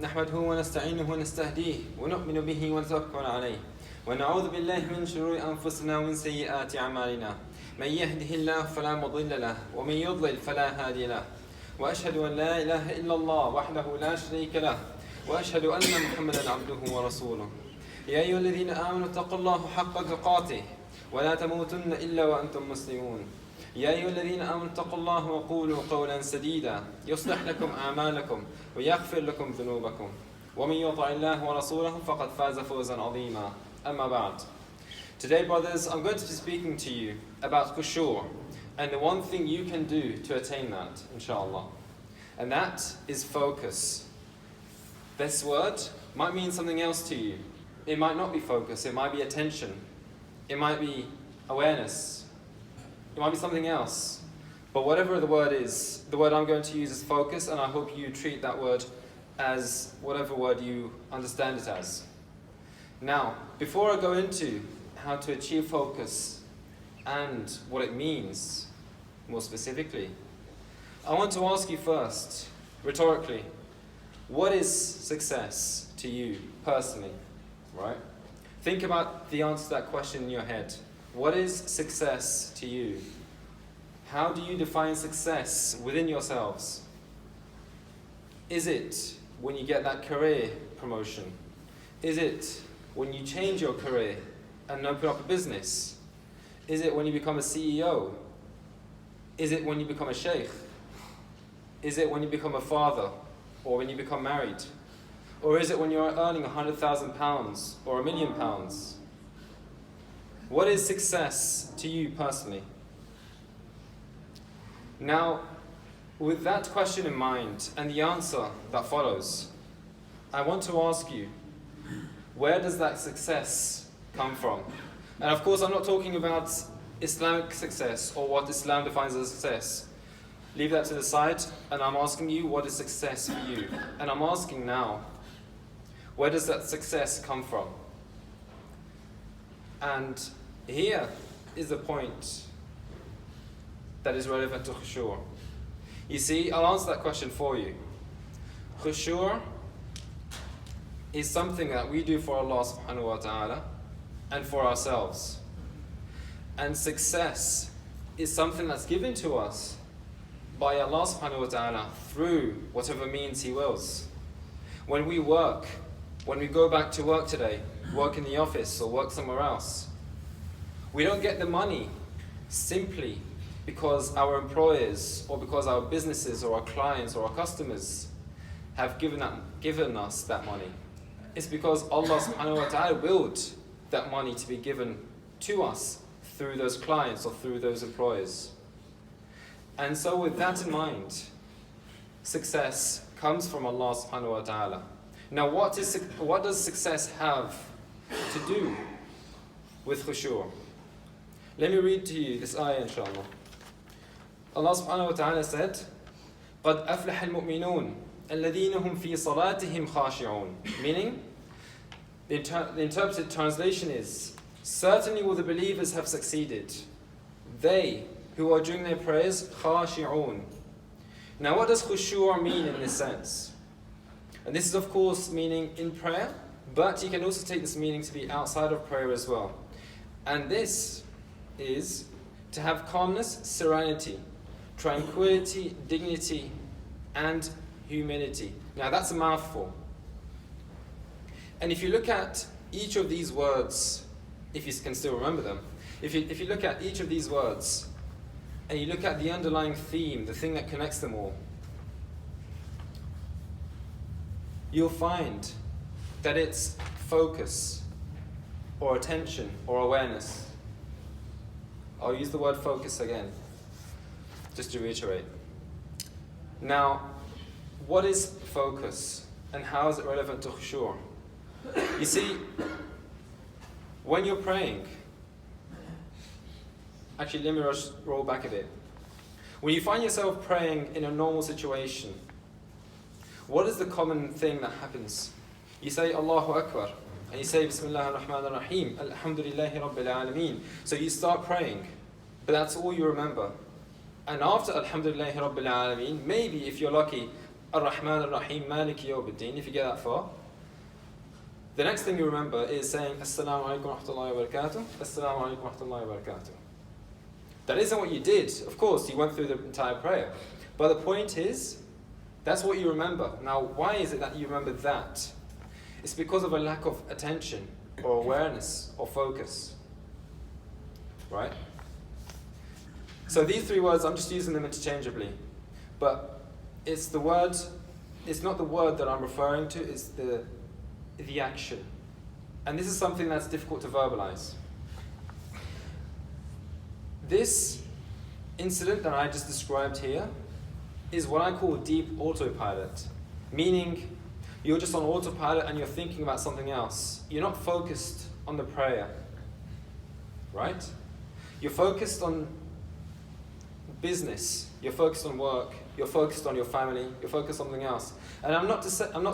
نحمده ونستعينه ونستهديه ونؤمن به ونتوكل عليه ونعوذ بالله من شرور أنفسنا ومن سيئات أعمالنا من يهده الله فلا مضل له ومن يضلل فلا هادي له وأشهد أن لا إله إلا الله وحده لا شريك له وأشهد أن محمدا عبده ورسوله يا أيها الذين آمنوا اتقوا الله حق تقاته ولا تموتن إلا وأنتم مسلمون يا أيها الذين آمنوا اتقوا الله وقولوا قولا سديدا يصلح لكم أعمالكم ويغفر لكم ذنوبكم ومن يطع الله ورسوله فقد فاز فوزا عظيما أما بعد. Today, brothers, I'm going to be speaking to you about khushoo and the one thing you can do to attain that, inshallah. And that is focus. This word might mean something else to you. It might not be focus, it might be attention, it might be awareness, it might be something else. But whatever the word is, the word I'm going to use is focus, and I hope you treat that word as whatever word you understand it as. Now, before I go into how to achieve focus and what it means more specifically, I want to ask you first, rhetorically, what is success to you personally? Right? Think about the answer to that question in your head. What is success to you? How do you define success within yourselves? Is it when you get that career promotion? Is it when you change your career and open up a business? Is it when you become a CEO? Is it when you become a sheikh? Is it when you become a father or when you become married? Or is it when you're earning £100,000 or £1 million? What is success to you personally? Now, with that question in mind and the answer that follows, I want to ask you, where does that success come from? And of course, I'm not talking about Islamic success or what Islam defines as success. Leave that to the side, and I'm asking you, what is success for you? And I'm asking now, where does that success come from? And here is the point that is relevant to khushoo. You see, I'll answer that question for you. Khushoo is something that we do for Allah subhanahu wa ta'ala and for ourselves. And success is something that's given to us by Allah subhanahu wa ta'ala through whatever means He wills. When we work, when we go back to work today, work in the office or work somewhere else, we don't get the money simply because our employers or because our businesses or our clients or our customers have given us that money. It's because Allah subhanahu wa ta'ala willed that money to be given to us through those clients or through those employers. And so with that in mind, success comes from Allah subhanahu wa ta'ala. Now what does success have to do with khushoo? Let me read to you this ayah, inshallah. Allah subhanahu wa ta'ala said, قَدْ أَفْلَحَ الْمُؤْمِنُونَ الَّذِينَ هُمْ فِي صَلَاتِهِمْ خَاشِعُونَ. Meaning, the interpreted translation is, certainly will the believers have succeeded, they who are during their prayers khashi'un. Now what does khushuu mean in this sense? And this is of course meaning in prayer, but you can also take this meaning to be outside of prayer as well. And this is to have calmness, serenity, tranquility, dignity, and humility. Now that's a mouthful. And if you look at each of these words, if you can still remember them, if you look at each of these words, and you look at the underlying theme, the thing that connects them all, you'll find that it's focus, or attention, or awareness. I'll use the word focus again, just to reiterate. Now, what is focus, and how is it relevant to khushuu? You see, when you're praying, actually let me roll back a bit. When you find yourself praying in a normal situation, what is the common thing that happens? You say Allahu Akbar, and you say Bismillah ar-Rahman ar-Rahim, Alhamdulillahi Rabbil Alameen. So you start praying, but that's all you remember. And after Alhamdulillahi Rabbil Alameen, maybe if you're lucky, Ar-Rahman Ar-Rahim Maliki Yawmiddin, if you get that far, the next thing you remember is saying Assalamu alaikum wa rahmatullahi wa barakatuh, Assalamu alaikum wa rahmatullahi wa barakatuh. That isn't what you did. Of course, you went through the entire prayer. But the point is, that's what you remember. Now, why is it that you remember that? It's because of a lack of attention or awareness or focus. Right? So these three words, I'm just using them interchangeably. But it's the word, it's not the word that I'm referring to, it's the action. And this is something that's difficult to verbalize. This incident that I just described here is what I call deep autopilot, meaning you're just on autopilot and you're thinking about something else. You're not focused on the prayer, right? You're focused on business, you're focused on work, you're focused on your family, you're focused on something else. And I'm not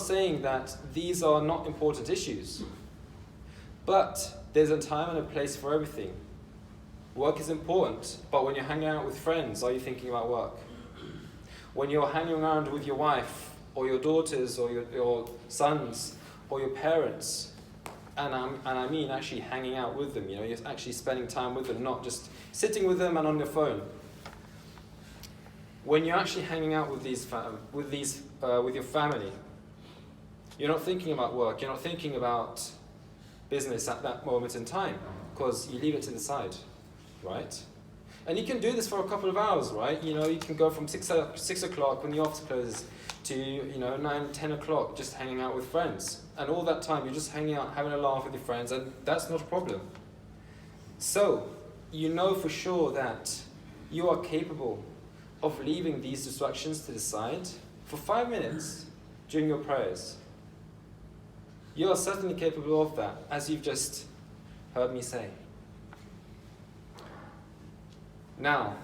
saying that these are not important issues, but there's a time and a place for everything. Work is important, but when you're hanging out with friends, are you thinking about work? When you're hanging around with your wife, or your daughters, or your sons, or your parents, and I mean actually hanging out with them, you're actually spending time with them, not just sitting with them and on your phone. When you're actually hanging out with your family, you're not thinking about work, you're not thinking about business at that moment in time, because you leave it to the side, right? And you can do this for a couple of hours, right? You can go from 6 o'clock when the office closes to 9, 10 o'clock just hanging out with friends. And all that time you're just hanging out, having a laugh with your friends, and that's not a problem. So, you know for sure that you are capable of leaving these distractions to the side for 5 minutes during your prayers. You are certainly capable of that, as you've just heard me say. Now,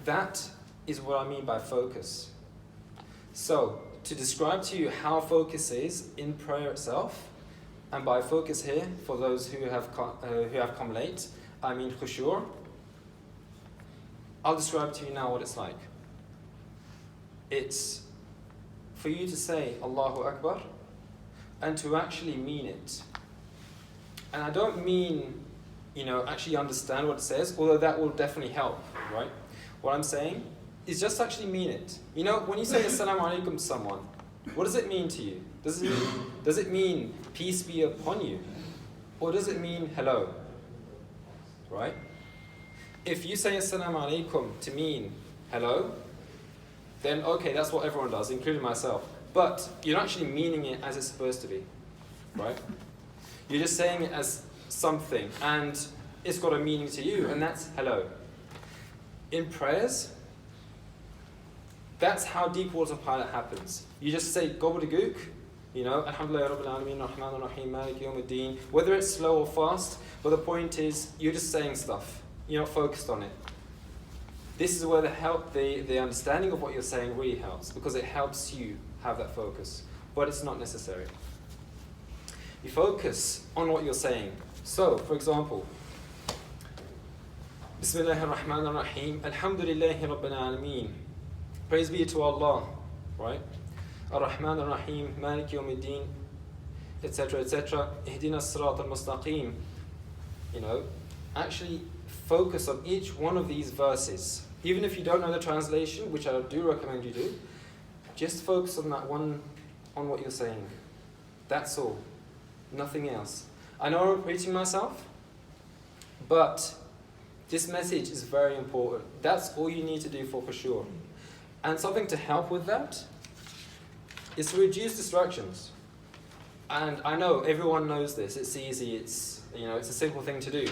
that is what I mean by focus. So, to describe to you how focus is in prayer itself, and by focus here, for those who have come late, I mean khushoo. I'll describe to you now what it's like. It's for you to say Allahu Akbar and to actually mean it. And I don't mean, actually understand what it says, although that will definitely help, right? What I'm saying is just actually mean it. When you say Assalamu alaikum to someone, what does it mean to you? Does it mean peace be upon you? Or does it mean hello? Right? If you say Assalamu alaikum to mean hello, then okay, that's what everyone does, including myself. But you're not actually meaning it as it's supposed to be, right? You're just saying it as something, and it's got a meaning to you, and that's hello. In prayers, that's how deep autopilot happens. You just say gobbledygook, Alhamdulillah Rabbil Alameen, Rahman Ar-Rahim, Maliki Yawmiddin, whether it's slow or fast, but the point is, you're just saying stuff. You're not focused on it. This is where the understanding of what you're saying really helps, because it helps you have that focus, but it's not necessary. You focus on what you're saying. So, for example, Bismillahir Rahmanir Rahim, Alhamdulillahi Rabbil Alameen. Praise be to Allah, right? Ar-Rahman Ar-Rahim, Maliki Yawmiddin, etc., etc. Ihdina as-sirat al-mustaqim. Actually focus on each one of these verses. Even if you don't know the translation, which I do recommend you do, just focus on that one, on what you're saying. That's all. Nothing else. I know I'm repeating myself, but this message is very important. That's all you need to do for sure. And something to help with that is to reduce distractions. And I know everyone knows this. It's easy. It's a simple thing to do.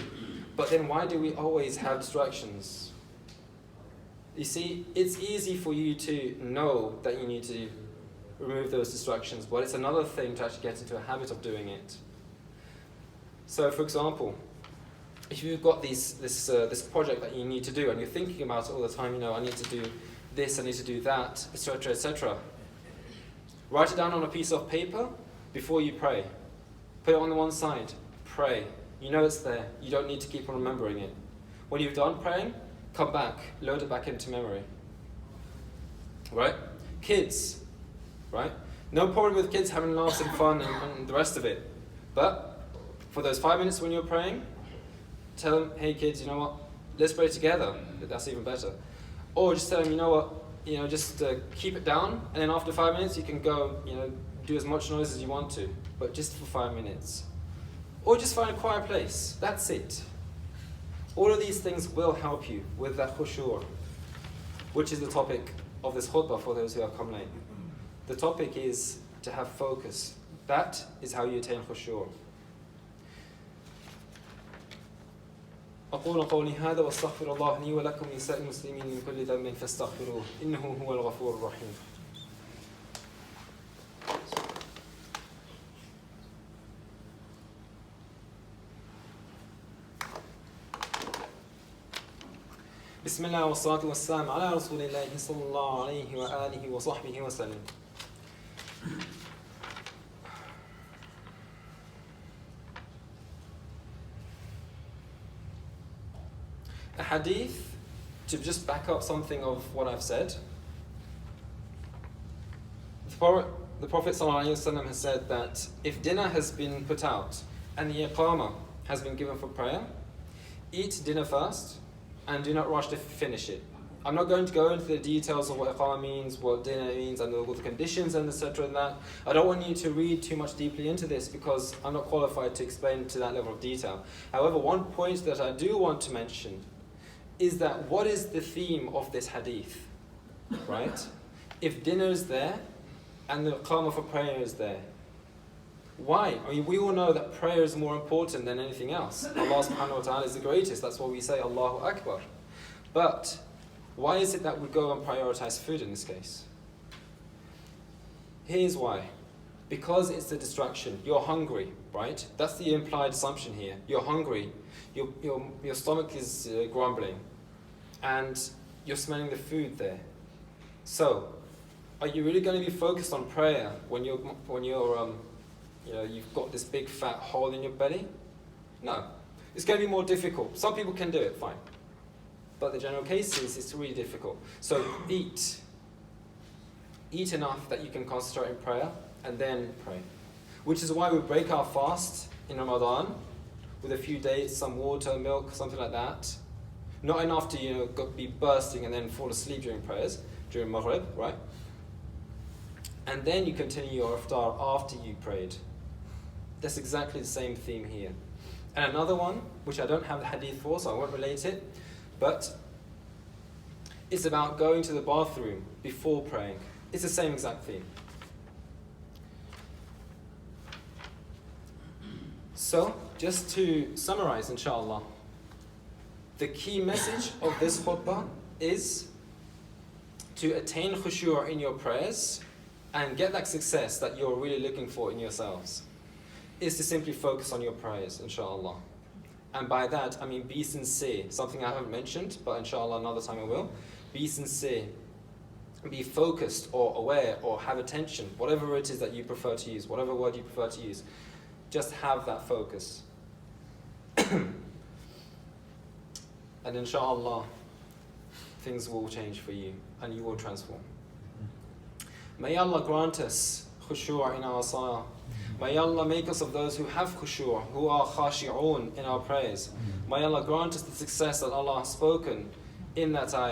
But then why do we always have distractions? You see, it's easy for you to know that you need to remove those distractions, but it's another thing to actually get into a habit of doing it. So, for example, if you've got this project that you need to do, and you're thinking about it all the time, I need to do this, I need to do that, etc., etc. Write it down on a piece of paper before you pray. Put it on the one side. Pray. It's there. You don't need to keep on remembering it. When you've done praying, come back. Load it back into memory. Right? Kids, right? No problem with kids having laughs and fun and the rest of it. But for those 5 minutes when you're praying, tell them, hey kids, you know what? Let's pray together. That's even better. Or just tell them, you know what? Just keep it down, and then after 5 minutes you can go, do as much noise as you want to, but just for 5 minutes. Or just find a quiet place. That's it. All of these things will help you with that khushoo, which is the topic of this khutbah for those who have come late. The topic is to have focus. That is how you attain khushuu. أقول قولي هذا واستغفر الله لي ولكم ولسائر المسلمين من كل ذنب فاستغفروه إنه هو الغفور الرحيم. بسم الله والصلاة والسلام على رسول الله صلى الله عليه وآله وصحبه وسلم. A hadith, to just back up something of what I've said. The Prophet ﷺ has said that if dinner has been put out and the iqamah has been given for prayer, eat dinner first and do not rush to finish it. I'm not going to go into the details of what iqamah means, what dinner means, and all the conditions and etc. and that. I don't want you to read too much deeply into this because I'm not qualified to explain to that level of detail. However, one point that I do want to mention is that what is the theme of this hadith, right? If dinner is there and the iqamah for prayer is there, why? I mean, we all know that prayer is more important than anything else. Allah subhanahu wa ta'ala is the greatest. That's why we say Allahu Akbar. But why is it that we go and prioritize food in this case? Here's why. Because it's a distraction. You're hungry, right? That's the implied assumption here. You're hungry. Your stomach is grumbling. And you're smelling the food there. So, are you really going to be focused on prayer when you've got this big fat hole in your belly? No. It's going to be more difficult. Some people can do it, fine. But the general case is it's really difficult. So eat. Eat enough that you can concentrate in prayer and then pray. Which is why we break our fast in Ramadan with a few dates, some water, milk, something like that. Not enough to be bursting and then fall asleep during prayers, during Maghrib, right? And then you continue your iftar after you prayed. That's exactly the same theme here. And another one, which I don't have the hadith for, so I won't relate it, but it's about going to the bathroom before praying. It's the same exact theme. So, just to summarize, inshallah, the key message of this khutbah is to attain khushuu in your prayers and get that success that you're really looking for in yourselves, is to simply focus on your prayers, inshallah. And by that, I mean be sincere. Something I haven't mentioned, but inshallah another time I will. Be sincere. Be focused or aware or have attention, whatever it is that you prefer to use, whatever word you prefer to use. Just have that focus. And inshallah, things will change for you and you will transform. May Allah grant us khushuu in our salah. May Allah make us of those who have khushuu, who are khashi'un in our prayers. May Allah grant us the success that Allah has spoken in that ayah.